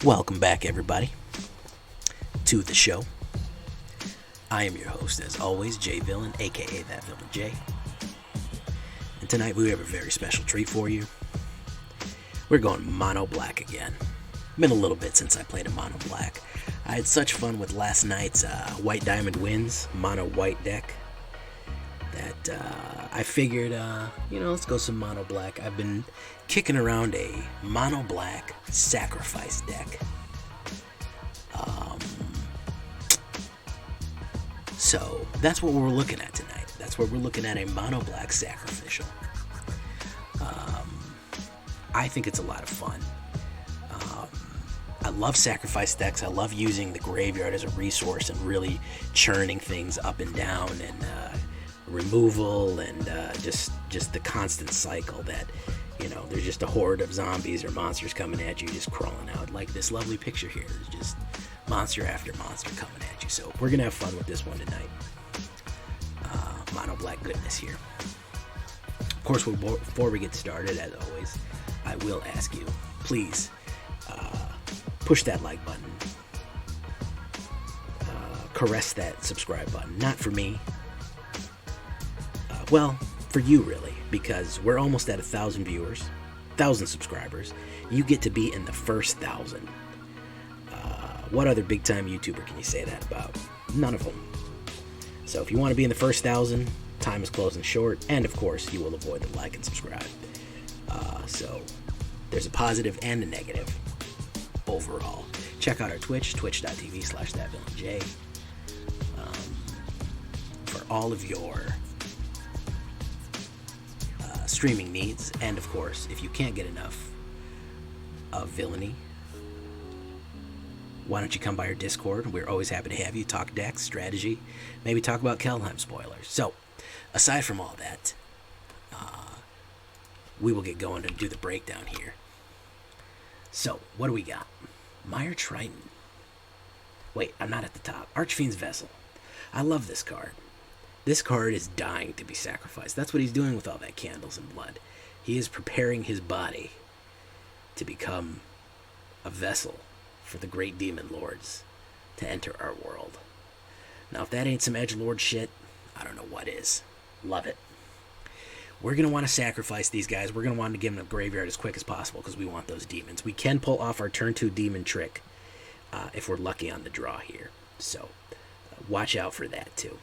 Welcome back, everybody, to the show. I am your host, as always, J Villain, aka That Villain J. And tonight we have a very special treat for you. We're going mono black again. Been a little bit since I played a mono black. I had such fun with last night's White Diamond Wins mono white deck that I figured, let's go some mono black. I've been kicking around a mono black sacrifice deck. So that's what we're looking at tonight. That's what we're looking at, a mono black sacrificial. I think it's a lot of fun. I love sacrifice decks. I love using the graveyard as a resource and really churning things up and down and removal and just the constant cycle that, there's just a horde of zombies or monsters coming at you, just crawling out. Like this lovely picture here. There's just monster after monster coming at you. So we're going to have fun with this one tonight. Mono black goodness here. Of course, before we get started, as always, I will ask you, please, push that like button. Caress that subscribe button. Not for me. For you, really, because we're almost at 1,000 viewers, 1,000 subscribers. You get to be in the first 1,000. What other big-time YouTuber can you say that about? None of them. So if you want to be in the first 1,000, time is closing short, and of course, you will avoid the like and subscribe. So there's a positive and a negative overall. Check out our Twitch, twitch.tv/thatvillainj, for all of your streaming needs. And of course, if you can't get enough of Villainy, why don't you come by our Discord? We're always happy to have you. Talk decks, strategy, maybe talk about Keldheim spoilers. So, aside from all that, we will get going and do the breakdown here. So, what do we got? Mire Triton. Wait, I'm not at the top. Archfiend's Vessel. I love this card. This card is dying to be sacrificed. That's what he's doing with all that candles and blood. He is preparing his body to become a vessel for the great demon lords to enter our world. Now, if that ain't some edgelord shit, I don't know what is. Love it. We're going to want to sacrifice these guys. We're going to want to get them to the graveyard as quick as possible because we want those demons. We can pull off our turn 2 demon trick if we're lucky on the draw here. So, watch out for that too.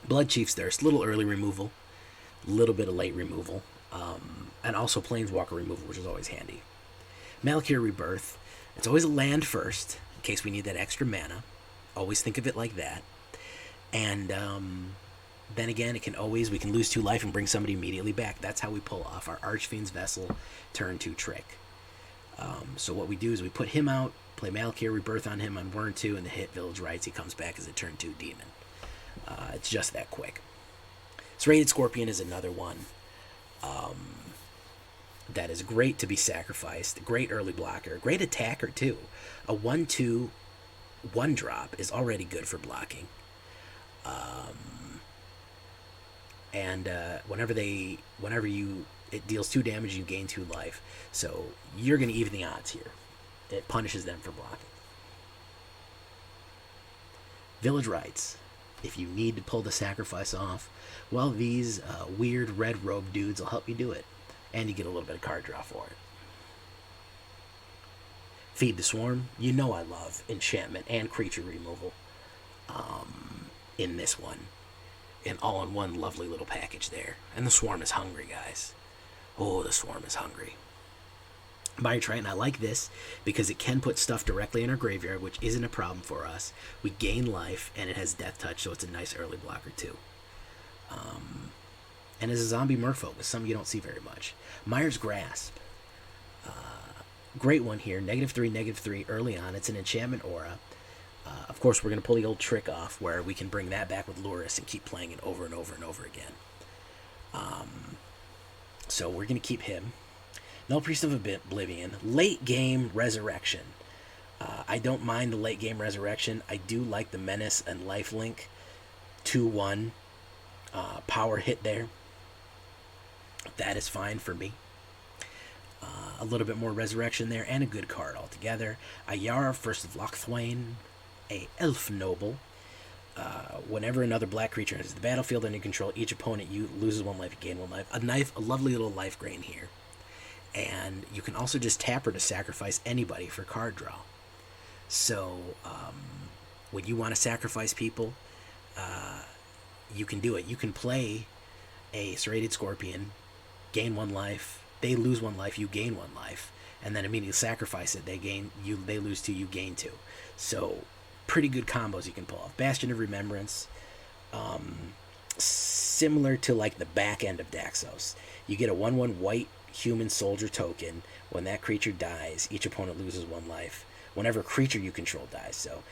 Blood Chief's Thirst, little early removal, a little bit of late removal, and also Planeswalker removal, which is always handy. Malakir Rebirth, it's always a land first, in case we need that extra mana. Always think of it like that. And then again, we can lose 2 life and bring somebody immediately back. That's how we pull off our Archfiend's Vessel turn 2 trick. So what we do is we put him out, play Malakir Rebirth on him on turn 2, and the hit Village Rites, he comes back as a turn 2 demon. It's just that quick. Serrated Scorpion is another one that is great to be sacrificed. Great early blocker. Great attacker, too. A 1/2 1-drop is already good for blocking. It deals 2 damage, you gain 2 life. So you're going to even the odds here. It punishes them for blocking. Village Rites. If you need to pull the sacrifice off, well, these weird red robe dudes will help you do it. And you get a little bit of card draw for it. Feed the Swarm. You know I love enchantment and creature removal in this one. An all-in-one lovely little package there. And the Swarm is hungry, guys. Oh, the Swarm is hungry. Mire Triton, I like this because it can put stuff directly in our graveyard, which isn't a problem for us. We gain life, and it has Death Touch, so it's a nice early blocker, too. And as a zombie merfolk, it's something you don't see very much. Mire's Grasp. Great one here. -3/-3 early on. It's an enchantment aura. Of course, we're going to pull the old trick off where we can bring that back with Lurrus and keep playing it over and over and over again. So we're going to keep him. Nullpriest of Oblivion. Late game Resurrection. I don't mind the late game Resurrection. I do like the Menace and Lifelink 2/1 power hit there. That is fine for me. A little bit more resurrection there, and a good card altogether. Ayara, First of Locthwain, a elf noble. Whenever another black creature enters the battlefield under your control, each opponent you loses 1 life, you gain 1 life. A lovely little life grain here. And you can also just tap her to sacrifice anybody for card draw. So when you want to sacrifice people, you can do it. You can play a Serrated Scorpion, gain 1 life, they lose 1 life, you gain 1 life, and then immediately sacrifice it. They lose 2, you gain 2. So pretty good combos you can pull off. Bastion of Remembrance, similar to like the back end of Daxos. You get a 1/1 white human soldier token. When that creature dies, each opponent loses 1 life whenever a creature you control dies. So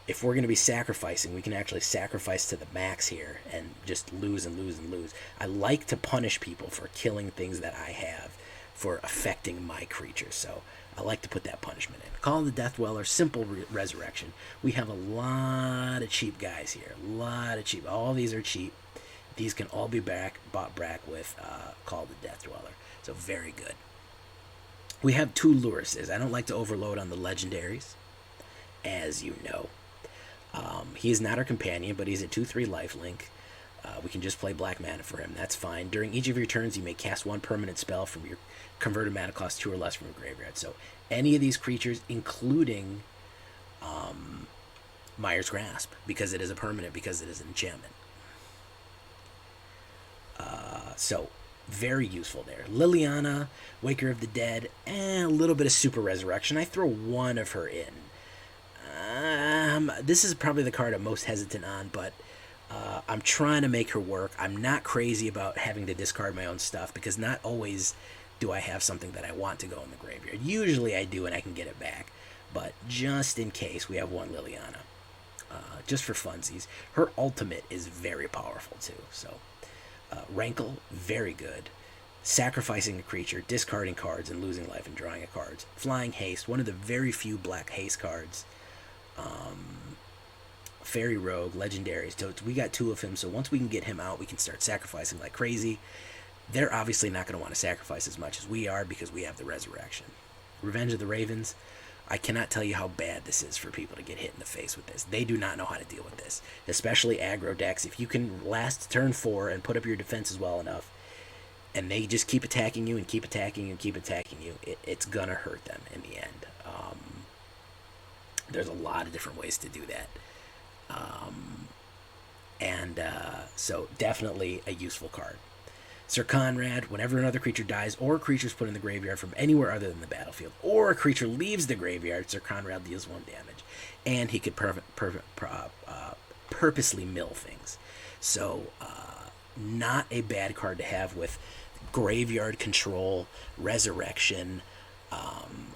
if we're going to be sacrificing, we can actually sacrifice to the max here and just lose and lose and lose. I like to punish people for killing things that I have for affecting my creatures, so I like to put that punishment in. Call of the Death Dweller, simple resurrection. We have a lot of cheap guys here, a lot of cheap. All these are cheap. These can all be bought back with Call of the Death Dweller, so very good. We have 2 Lurruses. I don't like to overload on the legendaries, as you know. He is not our companion, but he's a 2/3 lifelink. We can just play black mana for him. That's fine. During each of your turns, you may cast 1 permanent spell from your converted mana cost 2 or less from your graveyard. So any of these creatures, including Mire's Grasp, because it is a permanent, because it is an enchantment. So very useful there. Liliana, Waker of the Dead, and a little bit of super resurrection. I throw 1 of her in. This is probably the card I'm most hesitant on, but I'm trying to make her work. I'm not crazy about having to discard my own stuff, because not always do I have something that I want to go in the graveyard. Usually I do and I can get it back, but just in case, we have 1 Liliana. Just for funsies. Her ultimate is very powerful too, so Rankle, very good. Sacrificing a creature, discarding cards, and losing life and drawing a cards. Flying Haste, one of the very few black haste cards. Fairy Rogue, legendaries. So we got 2 of him, so once we can get him out, we can start sacrificing like crazy. They're obviously not going to want to sacrifice as much as we are, because we have the resurrection. Revenge of the Ravens. I cannot tell you how bad this is for people to get hit in the face with this. They do not know how to deal with this, especially aggro decks. If you can last turn 4 and put up your defenses well enough, and they just keep attacking you and keep attacking you and keep attacking you, it's gonna hurt them in the end. There's a lot of different ways to do that. So definitely a useful card. Syr Konrad, whenever another creature dies, or a creature is put in the graveyard from anywhere other than the battlefield, or a creature leaves the graveyard, Syr Konrad deals 1 damage. And he could purposely mill things. So, not a bad card to have with graveyard control, resurrection,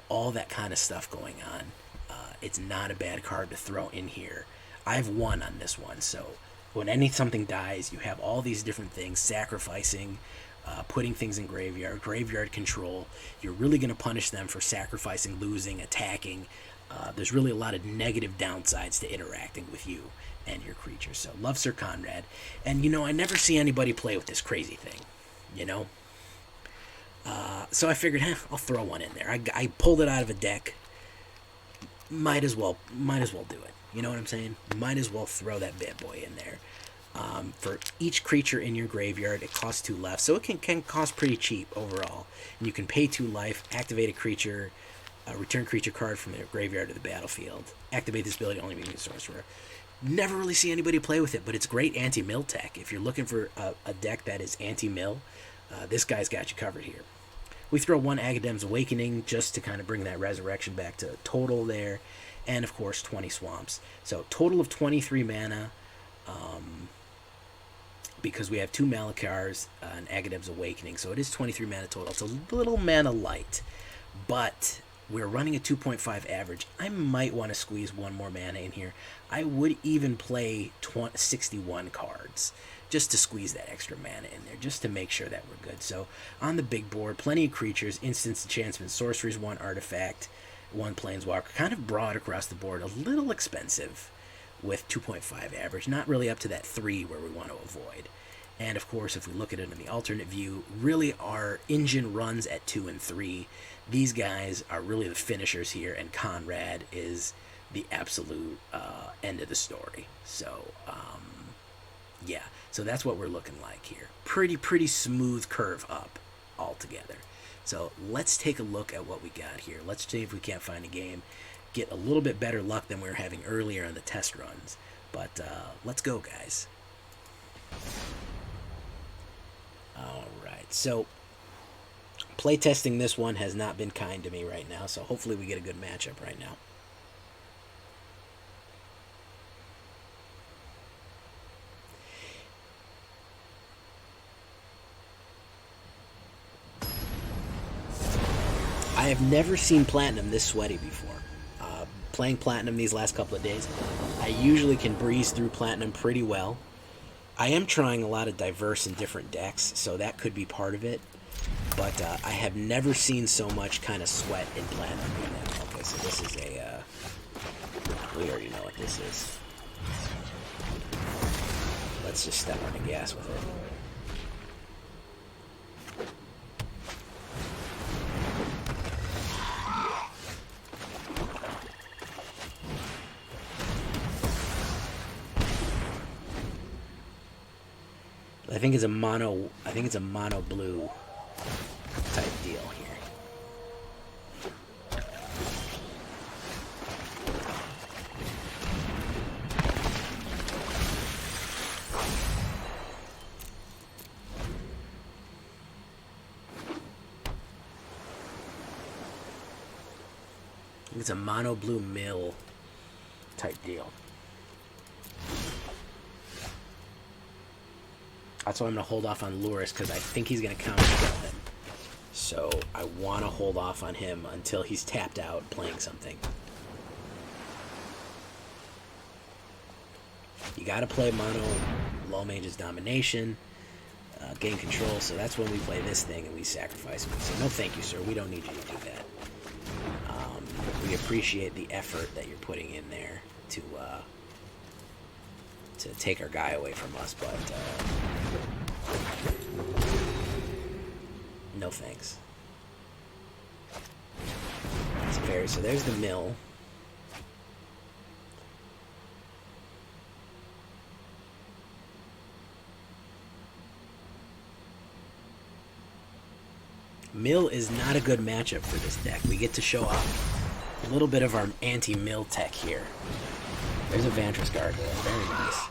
all that kind of stuff going on. It's not a bad card to throw in here. I've won on this one, so when something dies, you have all these different things, sacrificing, putting things in graveyard control. You're really going to punish them for sacrificing, losing, attacking. There's really a lot of negative downsides to interacting with you and your creatures. So love Syr Konrad. And, I never see anybody play with this crazy thing, So I figured, I'll throw 1 in there. I pulled it out of a deck. Might as well do it. You know what I'm saying? Might as well throw that bad boy in there. For each creature in your graveyard, it costs 2 left, so it can cost pretty cheap overall. And you can pay 2 life, activate a creature, return creature card from the graveyard to the battlefield. Activate this ability only being a sorcerer. Never really see anybody play with it, but it's great anti-mill tech. If you're looking for a deck that is anti-mill, this guy's got you covered here. We throw 1 Agadeem's Awakening just to kind of bring that resurrection back to total there. And, of course, 20 Swamps. So, total of 23 mana. Because we have 2 Malakars and Agadeem's Awakening. So, it is 23 mana total. It's a little mana light. But we're running a 2.5 average. I might want to squeeze 1 more mana in here. I would even play 61 cards, just to squeeze that extra mana in there, just to make sure that we're good. So, on the big board, plenty of creatures, instants, enchantments, sorceries, 1 artifact, 1 planeswalker, kind of broad across the board, a little expensive with 2.5 average, not really up to that 3 where we want to avoid. And of course, if we look at it in the alternate view, really our engine runs at 2 and 3. These guys are really the finishers here, and Konrad is the absolute end of the story. So, yeah, so that's what we're looking like here. Pretty smooth curve up altogether. So let's take a look at what we got here. Let's see if we can't find a game, get a little bit better luck than we were having earlier on the test runs. But let's go, guys. Alright, so playtesting this one has not been kind to me right now, so hopefully we get a good matchup right now. I have never seen Platinum this sweaty before. Playing Platinum these last couple of days, I usually can breeze through Platinum pretty well. I am trying a lot of diverse and different decks, so that could be part of it. But I have never seen so much kind of sweat in Platinum. Okay, so this is a... we already know what this is. Let's just step on the gas with it. I think it's a mono blue type deal here. I think it's a mono blue mill type deal. That's why I'm going to hold off on Lurrus, because I think he's going to counter him. So I want to hold off on him until he's tapped out playing something. You got to play mono low mage's domination, gain control, so that's when we play this thing and we sacrifice him. So no thank you, sir. We don't need you to do that. We appreciate the effort that you're putting in there to take our guy away from us, but no thanks. So there's the mill. Mill is not a good matchup for this deck. We get to show off a little bit of our anti-mill tech here. There's a Vantress Gargoyle. Very nice.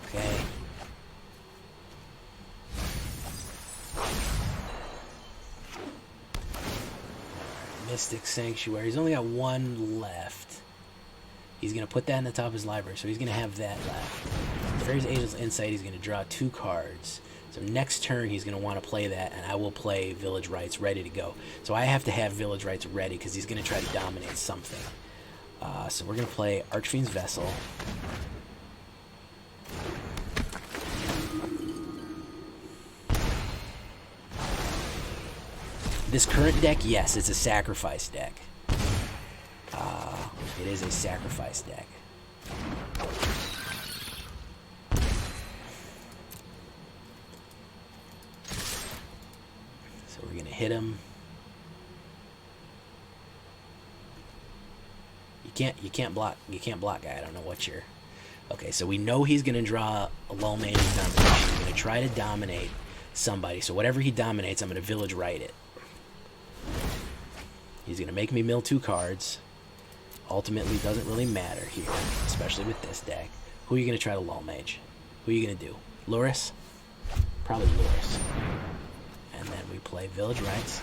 Okay. Mystic Sanctuary. He's only got one left. He's going to put that in the top of his library, so he's going to have that left. Fairy's Angel's Insight, he's going to draw 2 cards. So next turn, he's going to want to play that, and I will play Village Rites ready to go. So I have to have Village Rites ready, because he's going to try to dominate something. So we're going to play Archfiend's Vessel. This current deck, yes, it's a sacrifice deck. It is a sacrifice deck. So we're gonna hit him. You can't block guy. I don't know what you're. Okay, so we know he's gonna draw a low main domination. He's gonna try to dominate somebody. So whatever he dominates, I'm gonna Village Rite it. He's gonna make me mill 2 cards. Ultimately, doesn't really matter here, especially with this deck. Who are you gonna try to lull mage? Who are you gonna do? Lurrus? Probably Lurrus. And then we play Village Rites.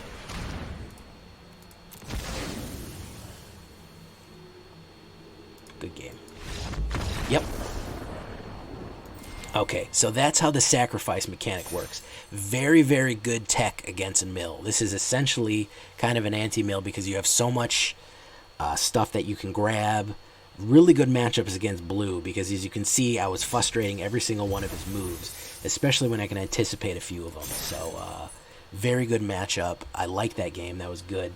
Good game. Yep. Okay, so that's how the sacrifice mechanic works. Very, very good tech against a mill. This is essentially kind of an anti-mill because you have so much stuff that you can grab. Really good matchups against blue because, as you can see, I was frustrating every single one of his moves, especially when I can anticipate a few of them. So Very good matchup. I like that game. That was good.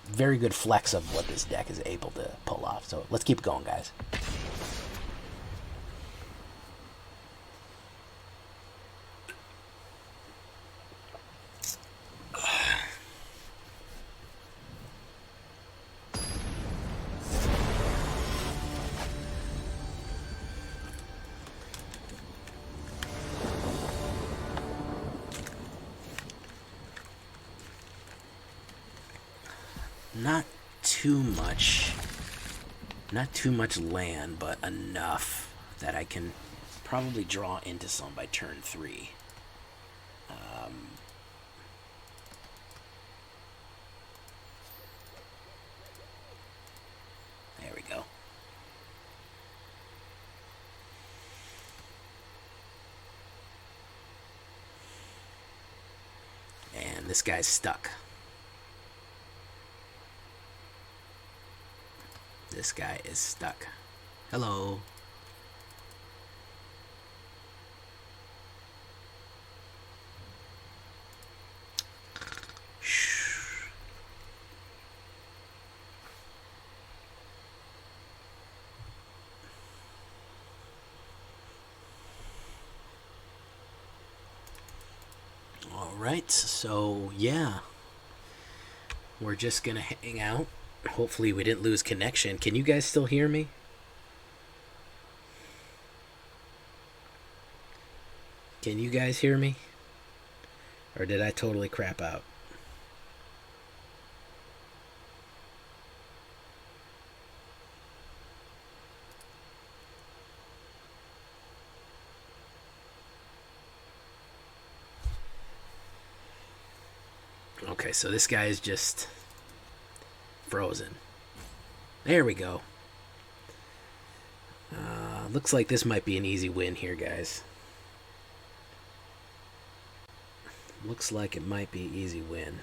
Very good flex of what this deck is able to pull off. So let's keep going, guys. Not too much land, but enough that I can probably draw into some by turn 3. There we go. And this guy's stuck. This guy is stuck. Hello. All right, so yeah, we're just gonna hang out. Hopefully we didn't lose connection. Can you guys still hear me? Can you guys hear me? Or did I totally crap out? Okay, so this guy is just frozen. There we go. Looks like this might be an easy win here, guys. Looks like it might be an easy win.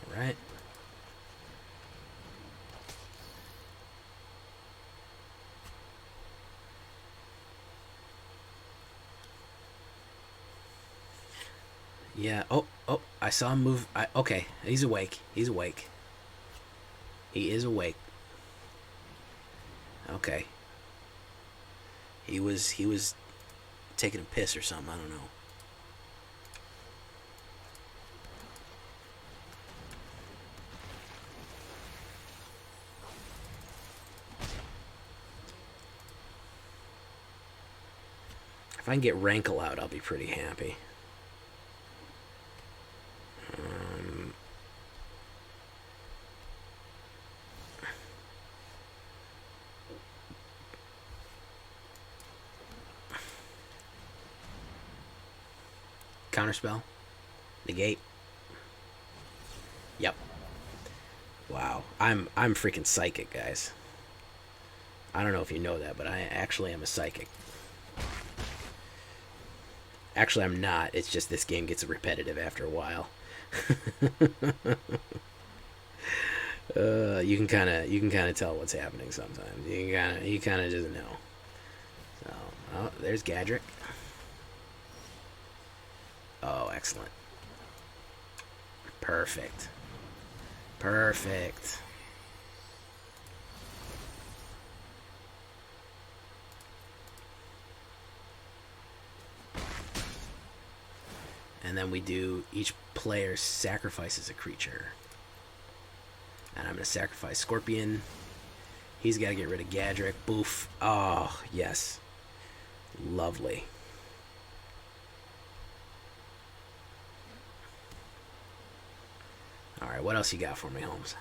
All right. Yeah. Oh, I saw him move. Okay, he's awake. He's awake. He is awake. Okay. He was taking a piss or something. I don't know. If I can get Rankle out, I'll be pretty happy. Counterspell. Negate. Yep. Wow. I'm freaking psychic, guys. I don't know if you know that, but I actually am a psychic. Actually, I'm not. It's just this game gets repetitive after a while. You can kind of tell what's happening sometimes. You kind of just know. So, oh, there's Gadrick. Oh, excellent. Perfect. Perfect. And then we do each player sacrifices a creature. And I'm going to sacrifice Scorpion. He's got to get rid of Gadrick. Boof. Oh, yes. Lovely. Alright, what else you got for me, Holmes?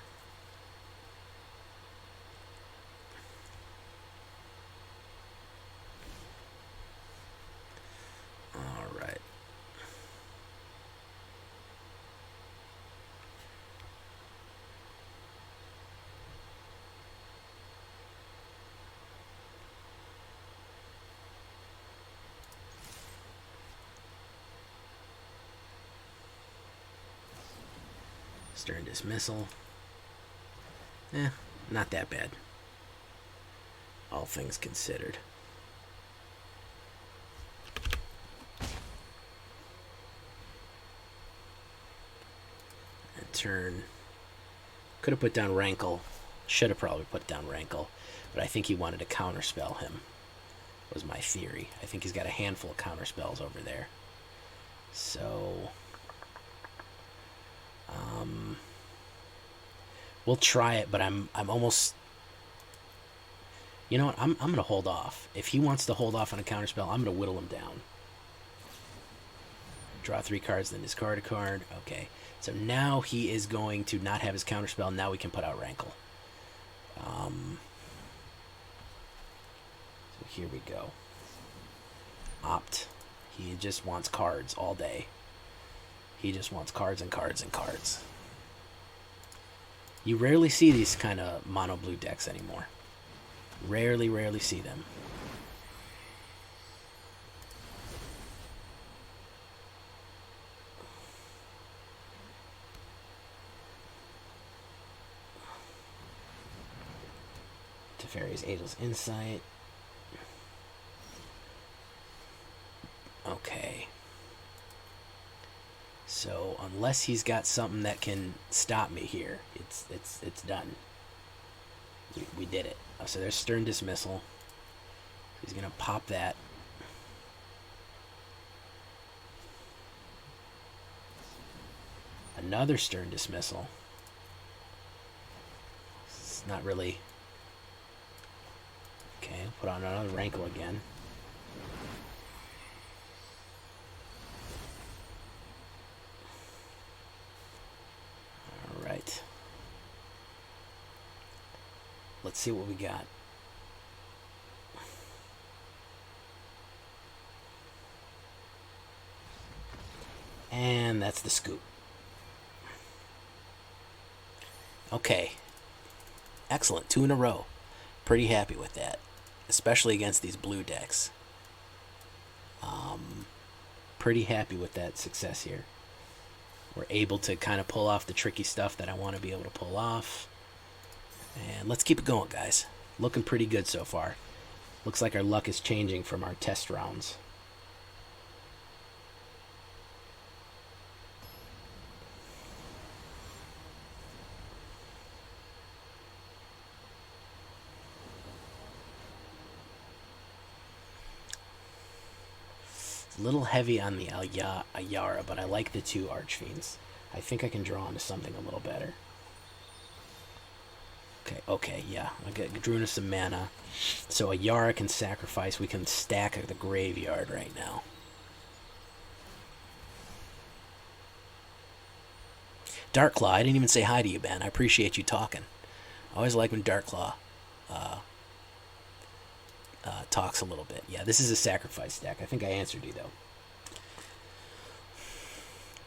Alright. Stern Dismissal. Not that bad. All things considered. And turn. Could have put down Rankle. Should have probably put down Rankle. But I think he wanted to counterspell him. Was my theory. I think he's got a handful of counterspells over there. So we'll try it, but I'm almost, you know what, I'm gonna hold off. If he wants to hold off on a counterspell, I'm gonna whittle him down. Draw 3 cards, then discard a card. Okay, so now he is going to not have his counterspell. Now we can put out Rankle. So here we go. Opt. He just wants cards all day. He just wants cards and cards and cards. You rarely see these kind of mono blue decks anymore. Rarely see them. Teferi's Angel's Insight. Okay. So unless he's got something that can stop me here, it's done. We did it. So there's Stern Dismissal. He's gonna pop that. Another Stern Dismissal. It's not really. Okay, put on another Rankle again. Alright. Let's see what we got. And that's the scoop. Okay. Excellent. 2 in a row. Pretty happy with that. Especially against these blue decks. Pretty happy with that success here. We're able to kind of pull off the tricky stuff that I want to be able to pull off. And let's keep it going, guys. Looking pretty good so far. Looks like our luck is changing from our test rounds. A little heavy on the Ayara, but I like the 2 Archfiends. I think I can draw into something a little better. Okay, yeah. I drew into some mana. So Ayara can sacrifice. We can stack at the graveyard right now. Darkclaw, I didn't even say hi to you, Ben. I appreciate you talking. I always like when Darkclaw talks a little bit. Yeah, this is a sacrifice deck. I think I answered you, though.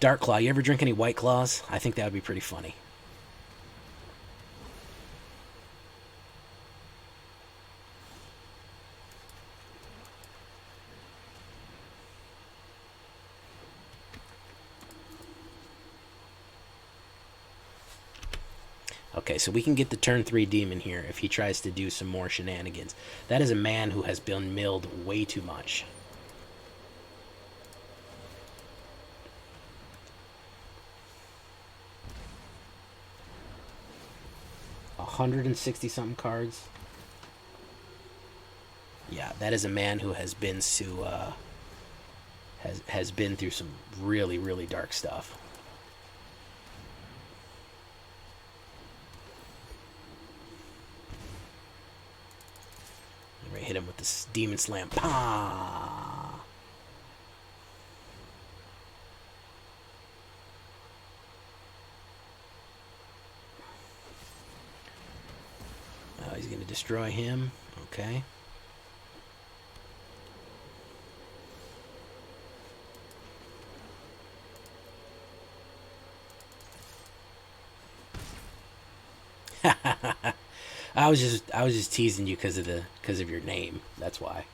Darkclaw, you ever drink any White Claws? I think that would be pretty funny. Okay, so we can get the turn 3 demon here if he tries to do some more shenanigans. That is a man who has been milled way too much. $160-something cards. Yeah, that is a man who has been has been through some really dark stuff. Hit him with this Demon Slam. Pah! He's going to destroy him. Okay. I was just teasing you because of your name. That's why.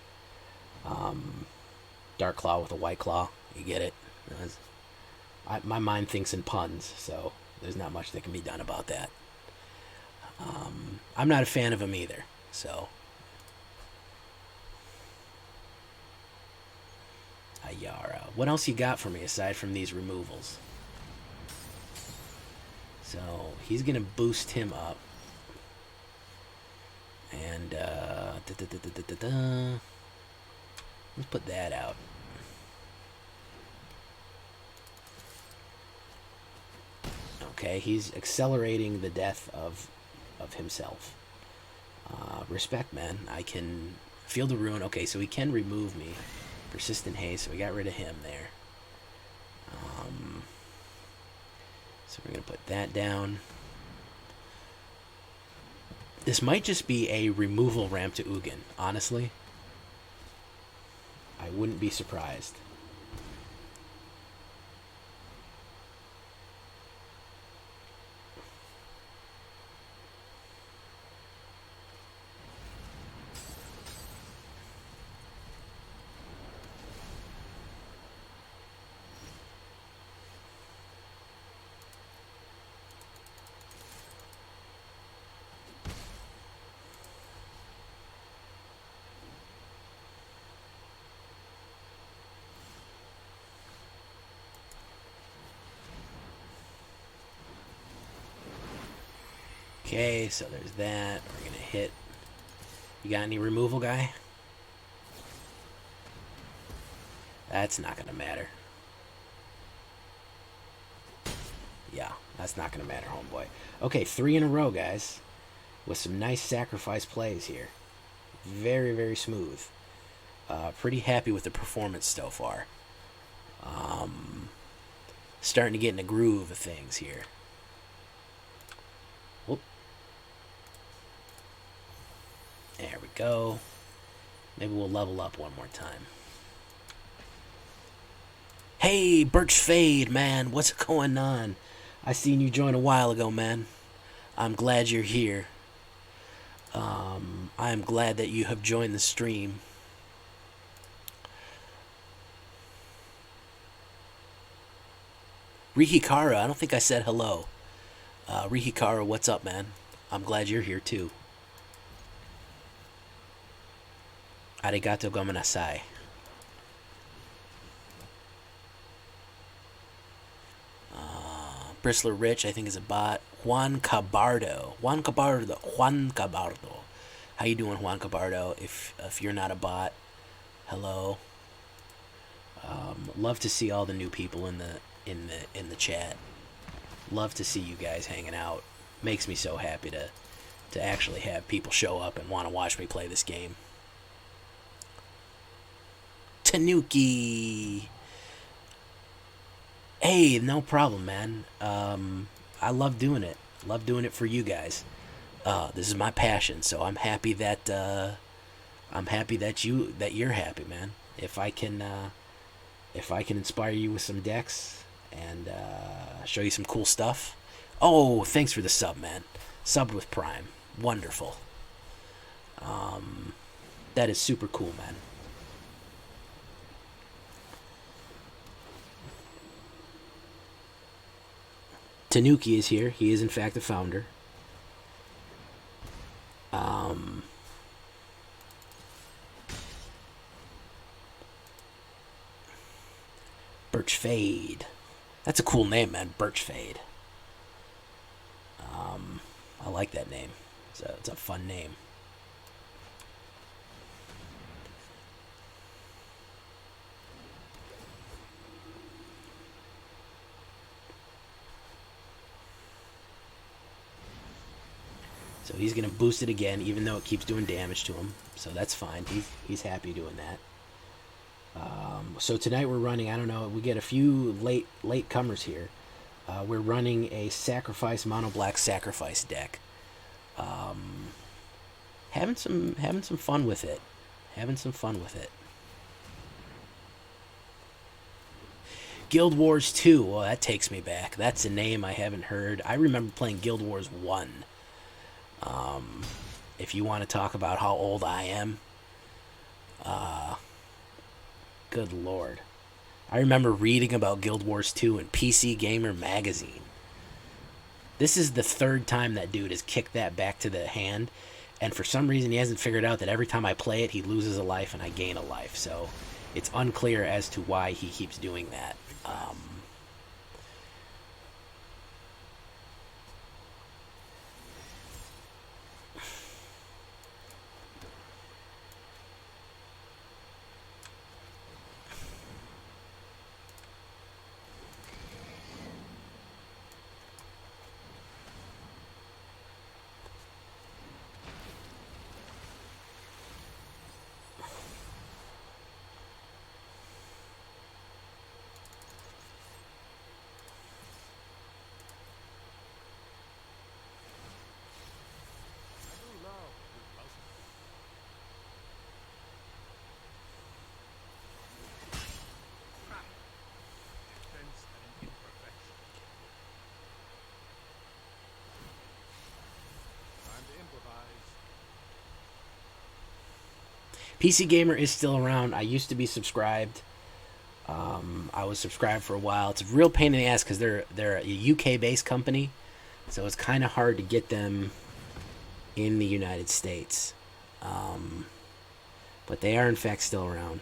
Dark Claw with a White Claw. You get it? My mind thinks in puns, so There's not much that can be done about that. I'm not a fan of him either, so. Ayara. What else you got for me aside from these removals? So, he's going to boost him up. And, let's put that out. Okay, he's accelerating the death of himself. Respect, man. I can feel the ruin. Okay, so he can remove me. Persistent haste, so we got rid of him there. So we're going to put that down. This might just be a removal ramp to Ugin, honestly. I wouldn't be surprised. Okay, so there's that. We're going to hit. You got any removal, guy? That's not going to matter. Yeah, that's not going to matter, homeboy. Okay, 3 in a row, guys. With some nice sacrifice plays here. Very, very smooth. Pretty happy with the performance so far. Starting to get in the groove of things here. Whoop. There we go. Maybe we'll level up one more time. Hey, Birch Fade, man. What's going on? I seen you join a while ago, man. I'm glad you're here. I am glad that you have joined the stream. Rihikara, I don't think I said hello. Rihikara, what's up, man? I'm glad you're here, too. Arigato gomenasai. Bristler Rich, I think, is a bot. Juan Cabardo. How you doing, Juan Cabardo? If you're not a bot, hello. Love to see all the new people in the chat. Love to see you guys hanging out. Makes me so happy to actually have people show up and want to watch me play this game. Tanuki. Hey, no problem, man. I love doing it. Love doing it for you guys. This is my passion, so I'm happy that you're happy, man. If I can inspire you with some decks and show you some cool stuff. Oh, thanks for the sub, man. Subbed with Prime. Wonderful. That is super cool, man. Tanuki is here. He is, in fact, the founder. Birch Fade. That's a cool name, man. Birch Fade. I like that name. It's a fun name. So he's going to boost it again, even though it keeps doing damage to him. So that's fine. He's happy doing that. So tonight we're running, I don't know, we get a few late comers here. We're running a sacrifice, mono black sacrifice deck. Having some fun with it. Guild Wars 2. Well, that takes me back. That's a name I haven't heard. I remember playing Guild Wars 1. If you want to talk about how old I am, good lord. I remember reading about Guild Wars 2 in PC Gamer magazine. This is the third time that dude has kicked that back to the hand, and for some reason he hasn't figured out that every time I play it, he loses a life and I gain a life. So it's unclear as to why he keeps doing that. PC Gamer is still around. I used to be subscribed. I was subscribed for a while. It's a real pain in the ass because they're a UK based company, so it's kind of hard to get them in the United States. But they are in fact still around.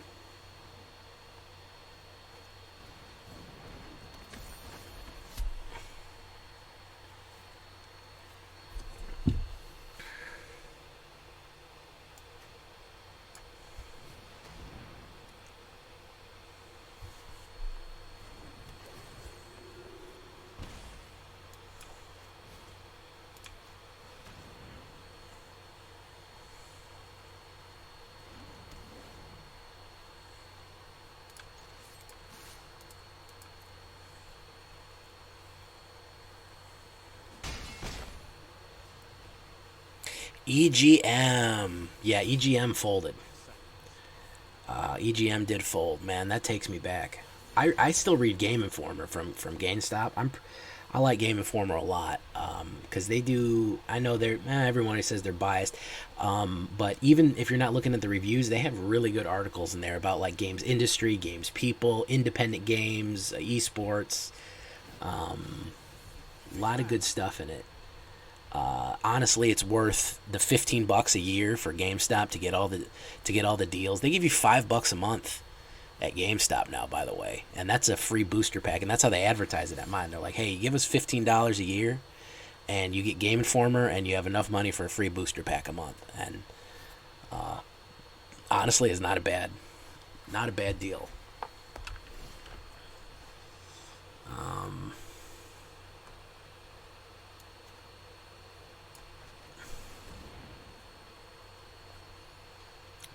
EGM. Yeah, EGM folded. EGM did fold. Man, that takes me back. I still read Game Informer from GameStop. I like Game Informer a lot because they do. I know everyone says they're biased, but even if you're not looking at the reviews, they have really good articles in there about like games industry, games people, independent games, esports. A lot of good stuff in it. Honestly, it's worth the $15 a year for GameStop to get all the deals. They give you $5 a month at GameStop now, by the way, and that's a free booster pack, and that's how they advertise it at mine. They're like, "Hey, you give us $15 a year, and you get Game Informer, and you have enough money for a free booster pack a month." And honestly, it's not a bad deal.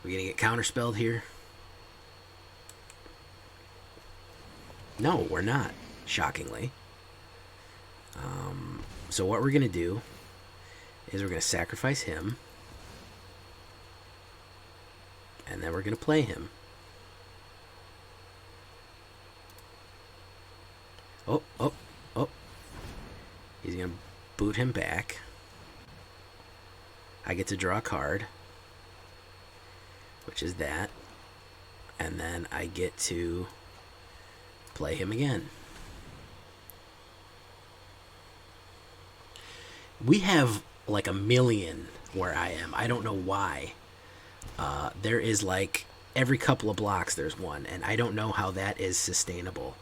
We're gonna get counterspelled here. No, we're not. Shockingly. So what we're gonna do is we're gonna sacrifice him, and then we're gonna play him. Oh! He's gonna boot him back. I get to draw a card, which is that, and then I get to play him again. We have like a million where I am. I don't know why. There is like every couple of blocks there's one, and I don't know how that is sustainable.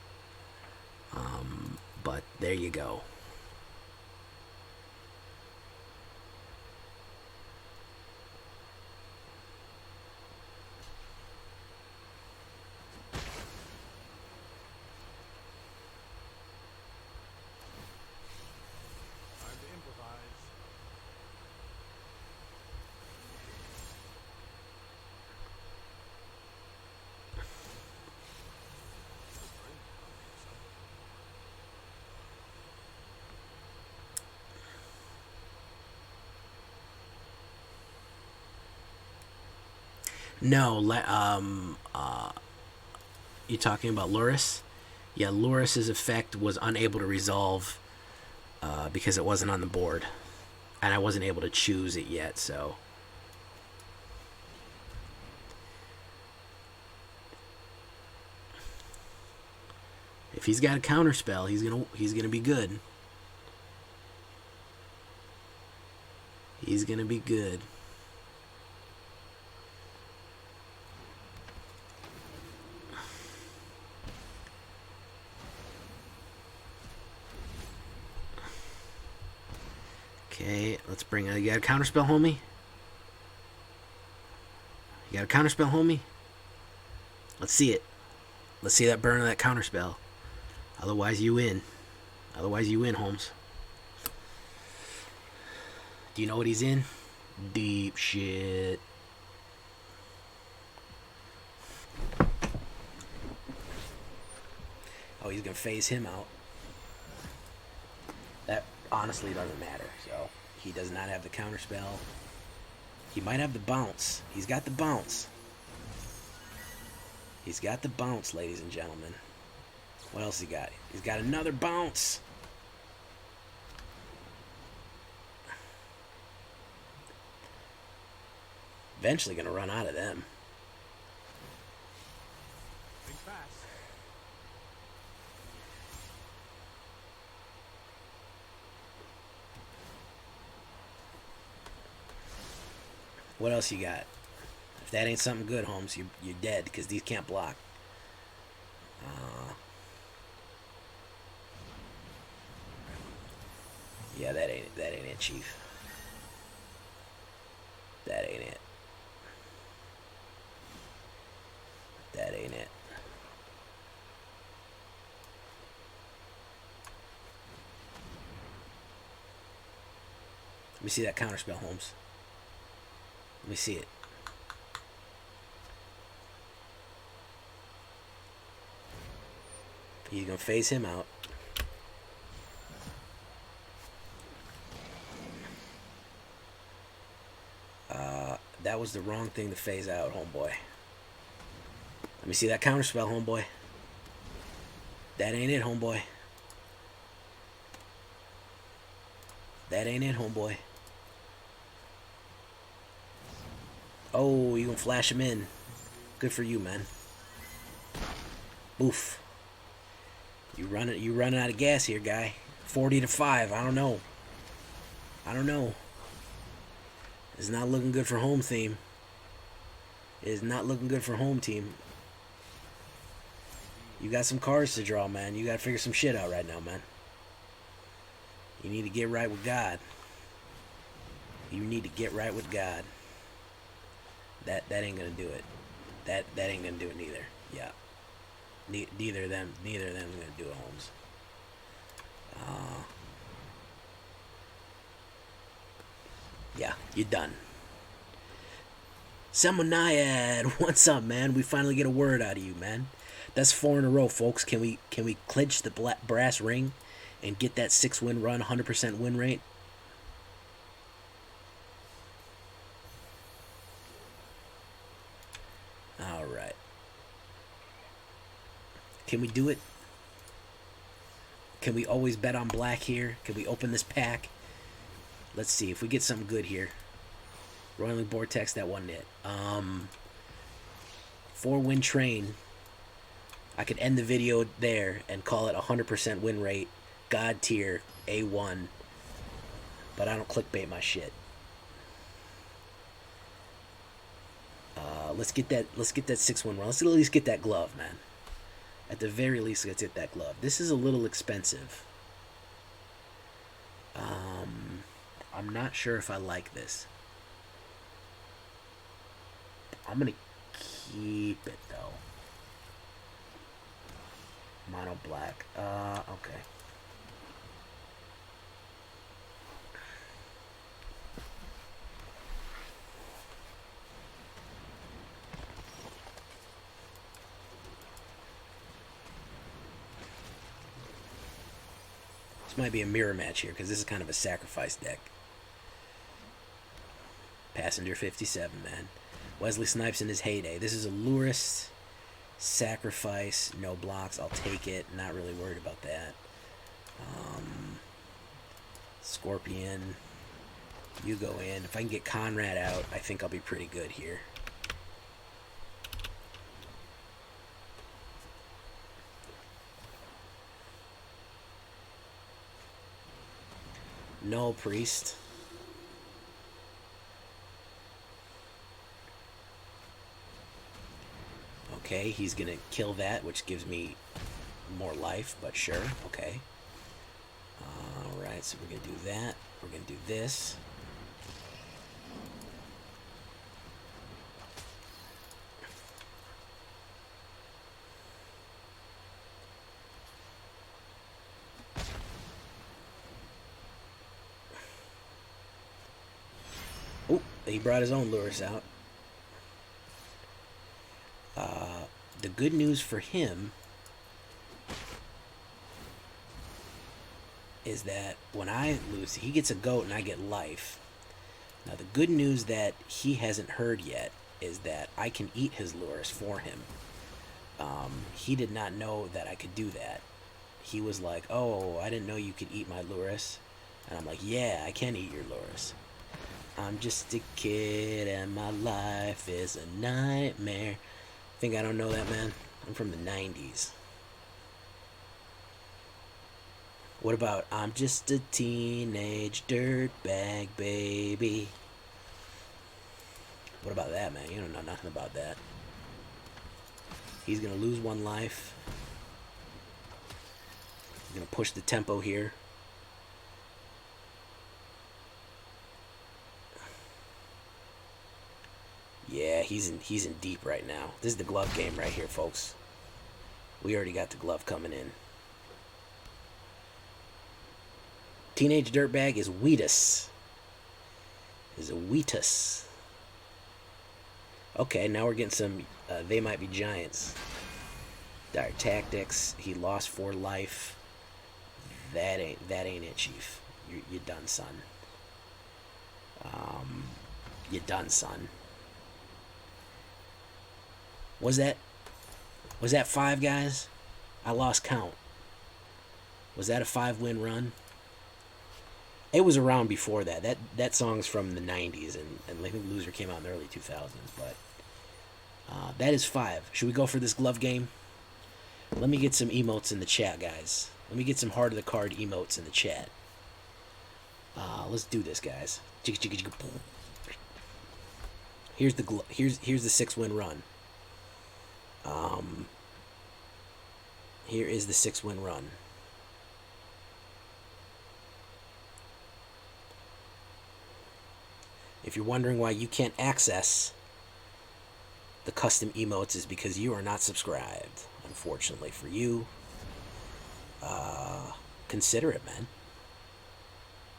But there you go. No, you talking about Lurrus? Yeah, Lurrus's effect was unable to resolve because it wasn't on the board, and I wasn't able to choose it yet. So if he's got a counter spell, he's gonna be good. He's gonna be good. Okay, let's bring you got a counterspell, homie? You got a counterspell, homie? Let's see it. Let's see that burn of that counterspell. Otherwise, you win. Otherwise, you win, Holmes. Do you know what he's in? Deep shit. Oh, he's gonna phase him out. That honestly doesn't matter. So he does not have the counterspell. He might have the bounce. He's got the bounce. He's got the bounce, ladies and gentlemen. What else he got? He's got another bounce. Eventually gonna run out of them. What else you got? If that ain't something good, Holmes, you're dead because these can't block. Yeah, that ain't it, Chief. That ain't it. That ain't it. Let me see that counterspell, Holmes. Let me see it. He's gonna phase him out. That was the wrong thing to phase out, homeboy. Let me see that counterspell, homeboy. That ain't it, homeboy. That ain't it, homeboy. Oh, you gonna flash him in. Good for you, man. Oof. You running out of gas here, guy. 40-5. I don't know. It's not looking good for home team. It is not looking good for home team. You got some cards to draw, man. You got to figure some shit out right now, man. You need to get right with God. You need to get right with God. That ain't gonna do it. That ain't gonna do it neither. Yeah. Neither of them are gonna do it, Holmes. Yeah, you're done. Samoniad, what's up, man? We finally get a word out of you, man. That's 4 in a row, folks. Can we clinch the brass ring and get that 6-win run, 100% win rate? All right. Can we do it? Can we always bet on black here? Can we open this pack? Let's see if we get something good here. Roiling Vortex, that wasn't it. 4-win train. I could end the video there and call it 100% win rate. God tier, A1. But I don't clickbait my shit. Let's get that 6-win run. Let's at least get that glove, man. At the very least, let's get that glove. This is a little expensive. I'm not sure if I like this. I'm gonna keep it though. Mono black. Okay. This might be a mirror match here because this is kind of a sacrifice deck. Passenger 57, man. Wesley Snipes in his heyday. This is a Lurrus sacrifice, no blocks. I'll take it. Not really worried about that. Scorpion, you go in. If I can get Konrad out, I think I'll be pretty good here. Nullpriest. Okay, he's gonna kill that, which gives me more life, but sure, okay. Alright, so we're gonna do that. We're gonna do this. Oh, he brought his own Lurrus out. The good news for him is that when I lose, he gets a goat and I get life. Now the good news that he hasn't heard yet is that I can eat his Lurrus for him. He did not know that I could do that. He was like, oh, I didn't know you could eat my Lurrus. And I'm like, yeah, I can eat your Lurrus. I'm just a kid and my life is a nightmare. Think I don't know that, man? I'm from the 90s. What about I'm just a teenage dirtbag baby? What about that, man? You don't know nothing about that. He's gonna lose one life. He's gonna push the tempo here. Yeah, he's in deep right now. This is the glove game right here, folks. We already got the glove coming in. Teenage dirtbag is Wheatus. Is a Wheatus. Okay, now we're getting some. They might be giants. Dire tactics. He lost 4 life. That ain't it, Chief. You're done, son. You're done, son. Was that 5, guys? I lost count. Was that a 5-win run? It was around before that. That song's from the 90s, and I think Loser came out in the early 2000s, but that is 5. Should we go for this glove game? Let me get some emotes in the chat, guys. Let me get some heart of the card emotes in the chat. Let's do this, guys. Here's the 6-win run. Here is the 6-win run. If you're wondering why you can't access the custom emotes, is because you are not subscribed. Unfortunately for you. Consider it, man.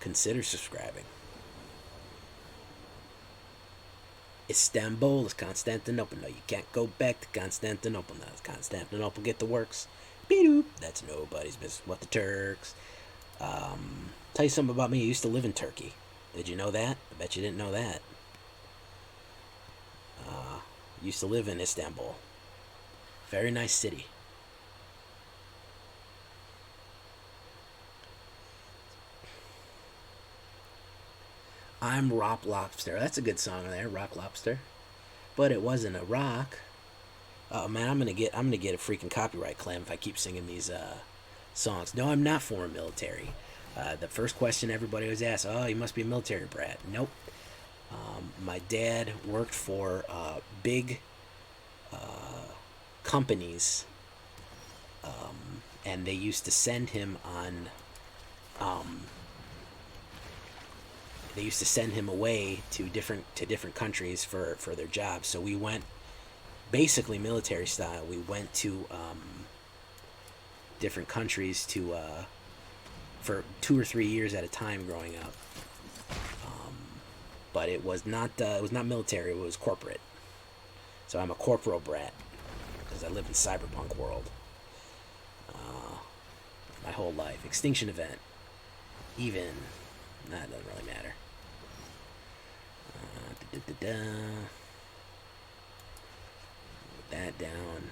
Consider subscribing. Istanbul is Constantinople. No, you can't go back to Constantinople now. Constantinople get the works. Beep-doop. That's nobody's business. What the Turks. Tell you something about me. I used to live in Turkey. Did you know that? I bet you didn't know that. Used to live in Istanbul. Very nice city. I'm Rock Lobster. That's a good song there, Rock Lobster. But it wasn't a rock. Oh man, I'm gonna get a freaking copyright claim if I keep singing these songs. No, I'm not foreign military. The first question everybody always asks, oh, you must be a military brat. Nope. My dad worked for big companies, and they used to send him on. They used to send him away to different countries for their jobs. So we went, basically military style. We went to different countries to for 2 or 3 years at a time growing up. But it was not military. It was corporate. So I'm a corporal brat because I live in cyberpunk world. My whole life. Extinction event. Even. That doesn't really matter. Put that down.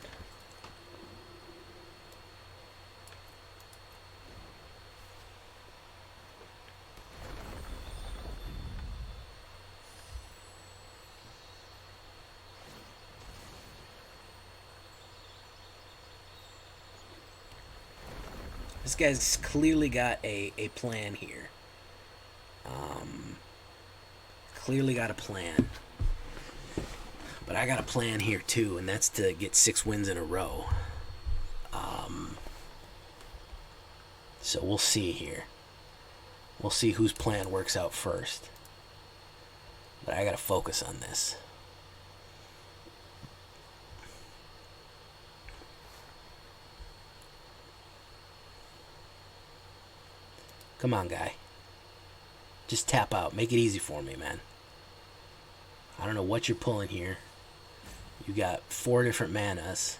This guy's clearly got a plan here. Clearly got a plan. But I got a plan here too, and that's to get 6 wins in a row. So we'll see here. We'll see whose plan works out first. But I gotta focus on this. Come on, guy. Just tap out. Make it easy for me, man. I don't know what you're pulling here. You got 4 different manas.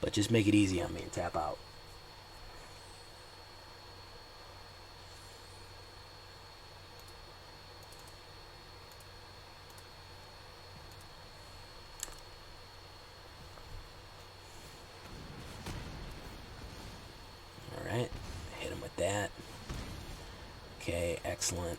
But just make it easy on me and tap out. Alright. Hit him with that. Okay, excellent.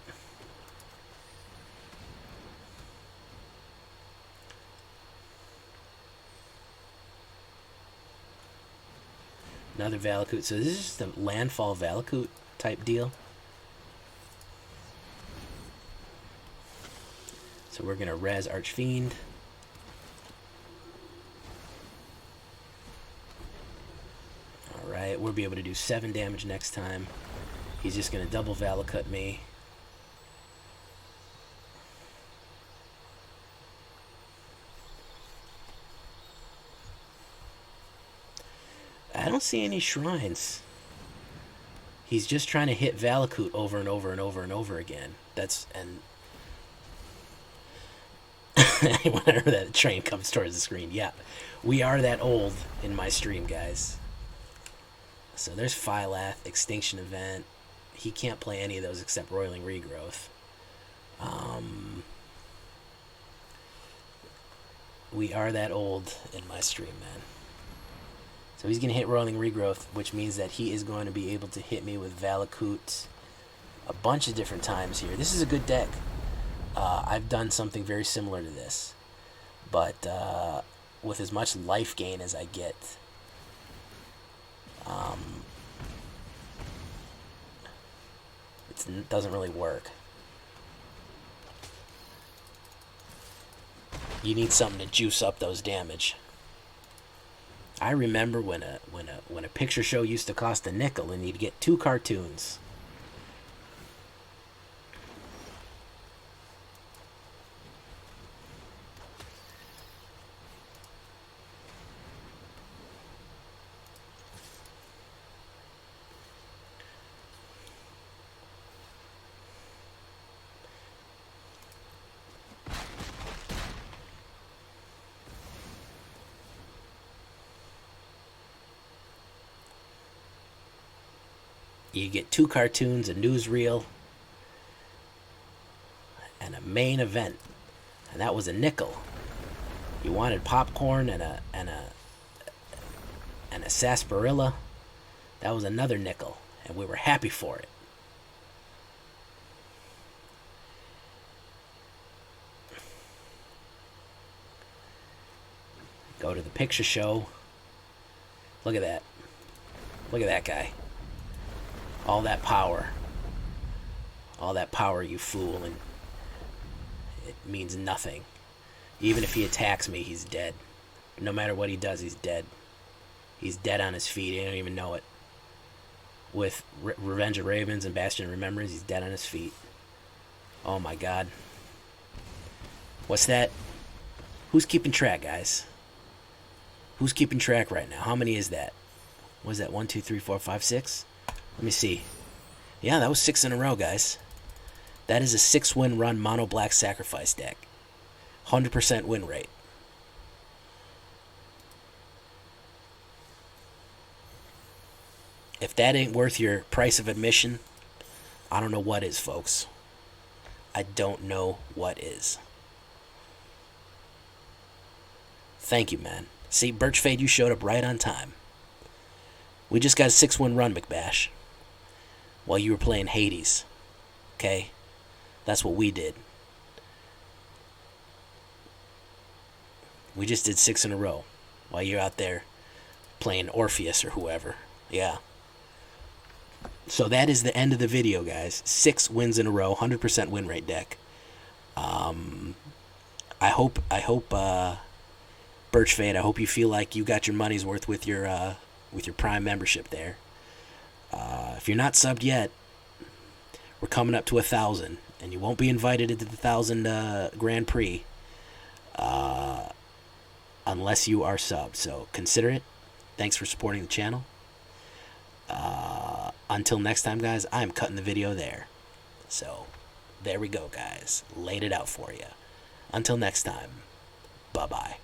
Another Valakut. So this is just a landfall Valakut type deal. So we're going to res Archfiend. Alright, we'll be able to do 7 damage next time. He's just going to double Valakut me. I don't see any shrines. He's just trying to hit Valakut over and over and over and over again. That's, and whenever that train comes towards the screen, yeah, we are that old in my stream, guys. So there's Phylath, Extinction Event. He can't play any of those except Roiling Regrowth. We are that old in my stream, man. So he's going to hit Roiling Regrowth, which means that he is going to be able to hit me with Valakut a bunch of different times here. This is a good deck. I've done something very similar to this, but with as much life gain as I get. It doesn't really work. You need something to juice up those damage. I remember when a picture show used to cost a nickel and you'd get 2 cartoons. You get 2 cartoons, a newsreel, and a main event, and that was a nickel. You wanted popcorn and a sarsaparilla, that was another nickel, and we were happy for it. Go to the picture show. Look at that. Look at that guy. All that power. All that power, you fool, and it means nothing. Even if he attacks me, he's dead. No matter what he does, he's dead. He's dead on his feet. He don't even know it. With Revenge of Ravens and Bastion of Remembrance, he's dead on his feet. Oh my god. What's that? Who's keeping track, guys? Who's keeping track right now? How many is that? What is that? 1, 2, 3, 4, 5, 6? Let me see. Yeah, that was 6 in a row, guys. That is a 6-win run mono black sacrifice deck. 100% win rate. If that ain't worth your price of admission, I don't know what is, folks. I don't know what is. Thank you, man. See, Birchfade, you showed up right on time. We just got a 6-win run, McBash. While you were playing Hades. Okay? That's what we did. We just did 6 in a row. While you're out there playing Orpheus or whoever. Yeah. So that is the end of the video, guys. 6 wins in a row. 100% win rate deck. I hope Birchfade, I hope you feel like you got your money's worth with your Prime membership there. If you're not subbed yet, we're coming up to 1,000, and you won't be invited into the 1,000 Grand Prix unless you are subbed. So consider it. Thanks for supporting the channel. Until next time, guys, I'm cutting the video there. So there we go, guys. Laid it out for you. Until next time, bye-bye.